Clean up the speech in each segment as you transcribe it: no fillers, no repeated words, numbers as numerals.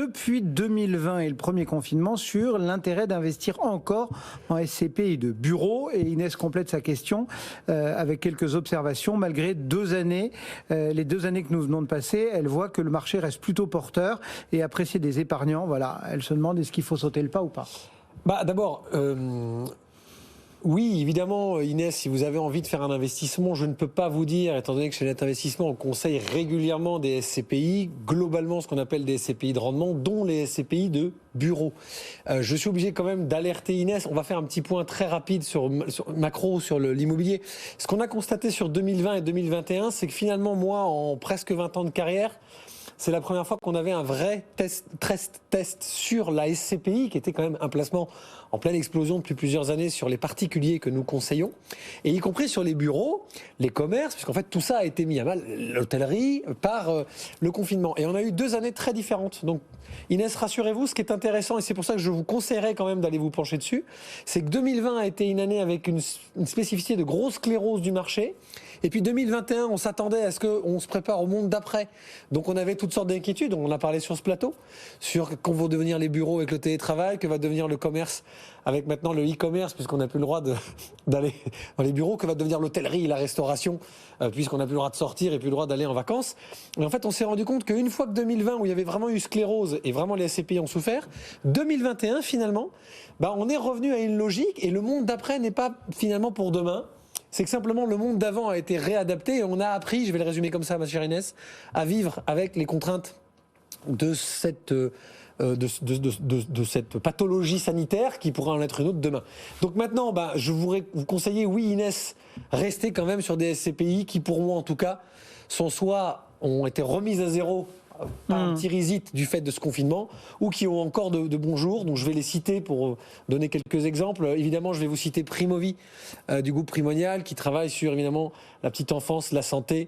depuis 2020 et le premier confinement sur l'intérêt d'investir encore en SCPI de bureau. Et Inès complète sa question avec quelques observations. Malgré 2 années, les 2 années que nous venons de passer, elle voit que le marché reste plutôt porteur et apprécié des épargnants. Voilà, elle se demande est-ce qu'il faut sauter le pas ou pas. D'abord, oui, évidemment, Inès, si vous avez envie de faire un investissement, je ne peux pas vous dire, étant donné que chez Net Investissement, on conseille régulièrement des SCPI, globalement ce qu'on appelle des SCPI de rendement, dont les SCPI de bureau. Je suis obligé quand même d'alerter Inès. On va faire un petit point très rapide sur macro, sur l'immobilier. Ce qu'on a constaté sur 2020 et 2021, c'est que finalement, moi, en presque 20 ans de carrière, c'est la première fois qu'on avait un vrai test sur la SCPI, qui était quand même un placement en pleine explosion depuis plusieurs années sur les particuliers que nous conseillons, et y compris sur les bureaux, les commerces, puisqu'en fait tout ça a été mis à mal, l'hôtellerie, par le confinement. Et on a eu 2 années très différentes. Donc Inès, rassurez-vous, ce qui est intéressant, et c'est pour ça que je vous conseillerais quand même d'aller vous pencher dessus, c'est que 2020 a été une année avec une spécificité de grosse sclérose du marché. Et puis 2021, on s'attendait à ce qu'on se prépare au monde d'après. Donc on avait toutes sortes d'inquiétudes, on en a parlé sur ce plateau, sur quand vont devenir les bureaux avec le télétravail, que va devenir le commerce avec maintenant le e-commerce, puisqu'on n'a plus le droit d'aller dans les bureaux, que va devenir l'hôtellerie et la restauration, puisqu'on n'a plus le droit de sortir et plus le droit d'aller en vacances. Et en fait, on s'est rendu compte qu'une fois que 2020, où il y avait vraiment eu sclérose et vraiment les SCPI ont souffert, 2021, finalement, on est revenu à une logique et le monde d'après n'est pas finalement pour demain. C'est que simplement le monde d'avant a été réadapté et on a appris, je vais le résumer comme ça, ma chère Inès, à vivre avec les contraintes de cette pathologie sanitaire qui pourra en être une autre demain. Donc maintenant, je vous conseille, oui Inès, restez quand même sur des SCPI qui pour moi en tout cas ont été remises à zéro par un petit risite du fait de ce confinement, ou qui ont encore de bons jours. Donc je vais les citer pour donner quelques exemples. Évidemment, je vais vous citer Primovie, du groupe Primonial, qui travaille sur évidemment la petite enfance, la santé,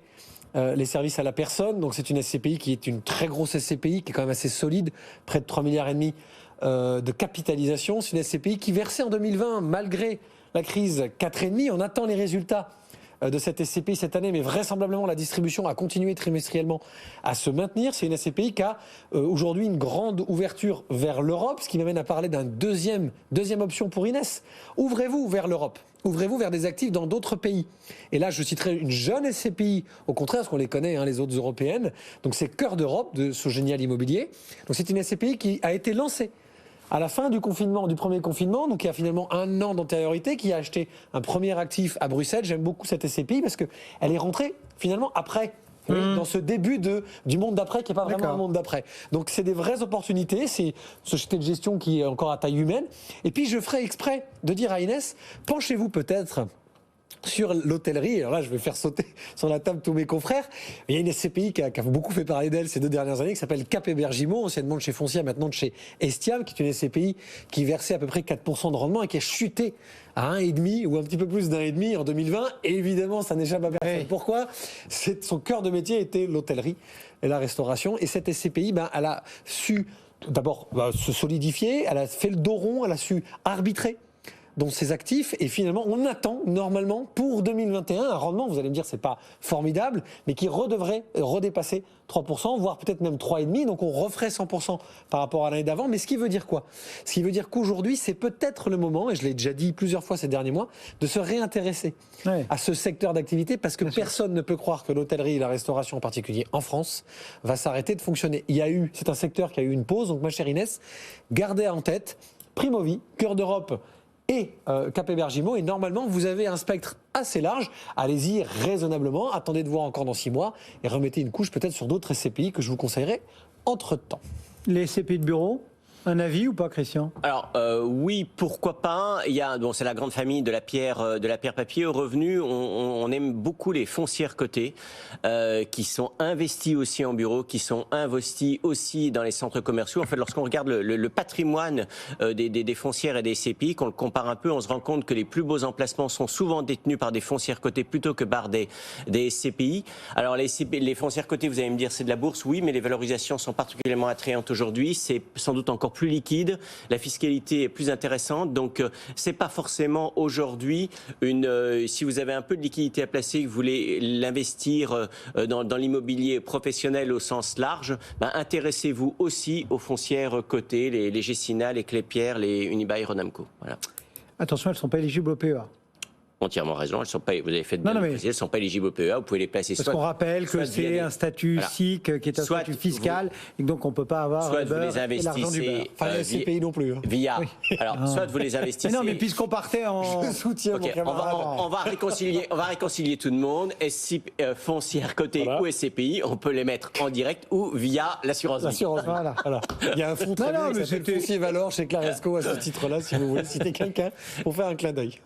les services à la personne. Donc c'est une SCPI qui est une très grosse SCPI, qui est quand même assez solide, près de 3,5 milliards de capitalisation. C'est une SCPI qui versait en 2020, malgré la crise, 4,5. On attend les résultats de cette SCPI cette année, mais vraisemblablement la distribution a continué trimestriellement à se maintenir. C'est une SCPI qui a aujourd'hui une grande ouverture vers l'Europe, ce qui m'amène à parler d'une deuxième option pour Inès. Ouvrez-vous vers l'Europe. Ouvrez-vous vers des actifs dans d'autres pays. Et là, je citerai une jeune SCPI, au contraire, parce qu'on les connaît, les autres européennes. Donc c'est Cœur d'Europe, de Sogénial Immobilier. Donc c'est une SCPI qui a été lancée à la fin du premier confinement, donc il y a finalement 1 an d'antériorité, qui a acheté un premier actif à Bruxelles. J'aime beaucoup cette SCPI parce qu'elle est rentrée finalement après, dans ce début du monde d'après qui n'est pas vraiment un monde d'après. Donc c'est des vraies opportunités, c'est une société de gestion qui est encore à taille humaine. Et puis je ferai exprès de dire à Inès, penchez-vous peut-être sur l'hôtellerie. Alors là, je vais faire sauter sur la table tous mes confrères. Il y a une SCPI qui a beaucoup fait parler d'elle ces 2 dernières années, qui s'appelle Cap Hébergimo, anciennement de chez Foncia, maintenant de chez Estiam, qui est une SCPI qui versait à peu près 4% de rendement et qui a chuté à 1,5 ou un petit peu plus d'1,5 en 2020. Et évidemment, ça n'échappe à personne. Pourquoi ? Son cœur de métier était l'hôtellerie et la restauration. Et cette SCPI, elle a su d'abord se solidifier, elle a fait le dos rond, elle a su arbitrer dans ses actifs, et finalement on attend normalement pour 2021 un rendement, vous allez me dire c'est pas formidable, mais qui devrait redépasser 3%, voire peut-être même 3,5%, donc on referait 100% par rapport à l'année d'avant. Mais ce qui veut dire quoi ? Ce qui veut dire qu'aujourd'hui c'est peut-être le moment, et je l'ai déjà dit plusieurs fois ces derniers mois, de se réintéresser à ce secteur d'activité, parce que personne ne peut croire que l'hôtellerie et la restauration en particulier en France va s'arrêter de fonctionner. C'est un secteur qui a eu une pause, donc ma chère Inès, gardez en tête Primovie, Cœur d'Europe et Cap Hébergimo, et normalement vous avez un spectre assez large. Allez-y raisonnablement, attendez de voir encore dans 6 mois et remettez une couche peut-être sur d'autres SCPI que je vous conseillerais entre-temps. Les SCPI de bureau, un avis ou pas, Christian ? Alors oui, pourquoi pas. C'est la grande famille de la pierre papier. Au revenu, on aime beaucoup les foncières cotées qui sont investies aussi en bureaux, qui sont investies aussi dans les centres commerciaux. En fait, lorsqu'on regarde le patrimoine des foncières et des SCPI, qu'on le compare un peu, on se rend compte que les plus beaux emplacements sont souvent détenus par des foncières cotées plutôt que par des SCPI. Alors les foncières cotées, vous allez me dire, c'est de la bourse, oui, mais les valorisations sont particulièrement attrayantes aujourd'hui. C'est sans doute encore plus liquide, la fiscalité est plus intéressante. Donc, c'est pas forcément aujourd'hui si vous avez un peu de liquidité à placer, que vous voulez l'investir dans l'immobilier professionnel au sens large, intéressez-vous aussi aux foncières cotées, les Gecina, les Clépierre, les Unibail Rodamco. Voilà. Attention, elles ne sont pas éligibles au PEA. Entièrement raison, elles sont pas, vous avez fait de bien le préciser, elles ne sont pas éligibles au PEA, vous pouvez les placer parce qu'on rappelle que c'est un statut SIC qui est un statut fiscal et donc on ne peut pas avoir soit vous les investissez enfin les SCPI non plus. Via. Oui. Alors, soit vous les investissez. Mais non, mais puisqu'on partait en. Je soutiens mon camarade. On va réconcilier tout le monde. Foncière cotée ou SCPI, on peut les mettre en direct ou via l'assurance. Voilà. Il y a un fonds très bien qui s'appelle Foncier Valor chez Claresco à ce titre-là, si vous voulez citer quelqu'un pour faire un clin d'œil.